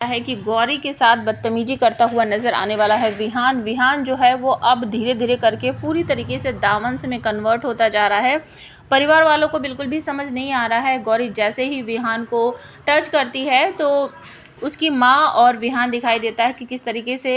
है कि गौरी के साथ बदतमीजी करता हुआ नजर आने वाला है विहान। विहान जो है वो अब धीरे धीरे करके पूरी तरीके से दामन में कन्वर्ट होता जा रहा है। परिवार वालों को बिल्कुल भी समझ नहीं आ रहा है। गौरी जैसे ही विहान को टच करती है तो उसकी माँ और विहान दिखाई देता है कि किस तरीके से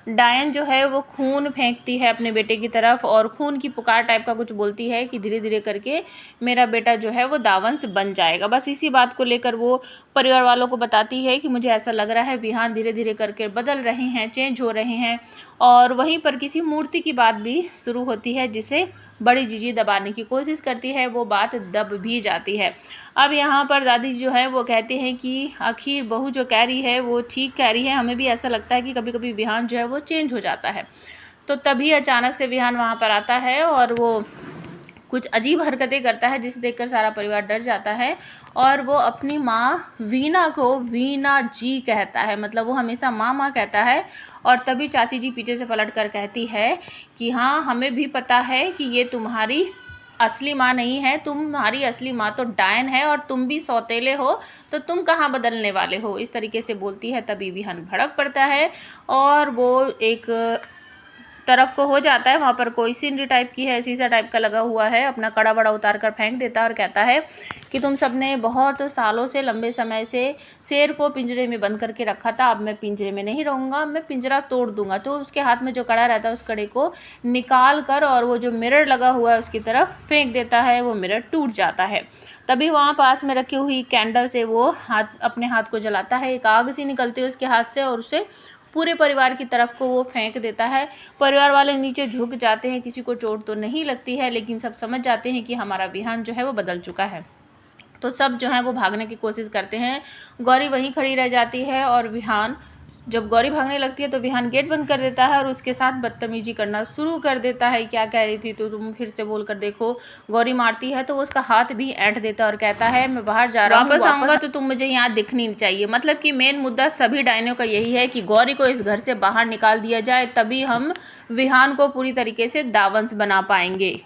डायन जो है वो खून फेंकती है अपने बेटे की तरफ और खून की पुकार टाइप का कुछ बोलती है कि धीरे धीरे करके मेरा बेटा जो है वो दावंश बन जाएगा। बस इसी बात को लेकर वो परिवार वालों को बताती है कि मुझे ऐसा लग रहा है विहान धीरे धीरे करके बदल रहे हैं, चेंज हो रहे हैं। और वहीं पर किसी मूर्ति की बात भी शुरू होती है जिसे बड़ी जीजी दबाने की कोशिश करती है, वो बात दब भी जाती है। अब यहाँ पर दादी जो है वो कहते हैं कि आखिर बहू जो कह रही है वो ठीक कह रही है। हमें भी ऐसा लगता है कि कभी कभी विहान जो है वो चेंज हो जाता है। तो तभी अचानक से विहान वहाँ पर आता है और वो कुछ अजीब हरकतें करता है जिसे देखकर सारा परिवार डर जाता है। और वो अपनी माँ वीना को वीना जी कहता है, मतलब वो हमेशा माँ माँ कहता है। और तभी चाची जी पीछे से पलट कर कहती है कि हाँ, हमें भी पता है कि ये तुम्हारी असली माँ नहीं है, तुम्हारी असली माँ तो डायन है और तुम भी सौतेले हो, तो तुम कहाँ बदलने वाले हो, इस तरीके से बोलती है। तभी विहान भड़क पड़ता है और वो एक तरफ को हो जाता है। वहाँ पर कोई सीनरी टाइप की है, शीशा टाइप का लगा हुआ है, अपना कड़ा बड़ा उतार कर फेंक देता है और कहता है कि तुम सबने बहुत सालों से, लंबे समय से शेर को पिंजरे में बंद करके रखा था, अब मैं पिंजरे में नहीं रहूँगा, मैं पिंजरा तोड़ दूंगा। तो उसके हाथ में जो कड़ा रहता है उस कड़े को निकाल कर और वो जो मिरर लगा हुआ है उसकी तरफ फेंक देता है। वो मिरर टूट जाता है। तभी वहाँ पास में रखी हुई कैंडल से वो अपने हाथ को जलाता है। एक आग सी निकलती है उसके हाथ से और उसे पूरे परिवार की तरफ को वो फेंक देता है। परिवार वाले नीचे झुक जाते हैं, किसी को चोट तो नहीं लगती है, लेकिन सब समझ जाते हैं कि हमारा विहान जो है वो बदल चुका है। तो सब जो है वो भागने की कोशिश करते हैं। गौरी वहीं खड़ी रह जाती है और विहान, जब गौरी भागने लगती है तो विहान गेट बंद कर देता है और उसके साथ बदतमीजी करना शुरू कर देता है। क्या कह रही थी तो तुम फिर से बोल कर देखो। गौरी मारती है तो वो उसका हाथ भी ऐंठ देता है और कहता है मैं बाहर जा रहा हूँ, वापस आऊँगा तो तुम मुझे यहाँ दिखनी नहीं चाहिए। मतलब कि मेन मुद्दा सभी डायनों का यही है कि गौरी को इस घर से बाहर निकाल दिया जाए, तभी हम विहान को पूरी तरीके से दावंश बना पाएंगे।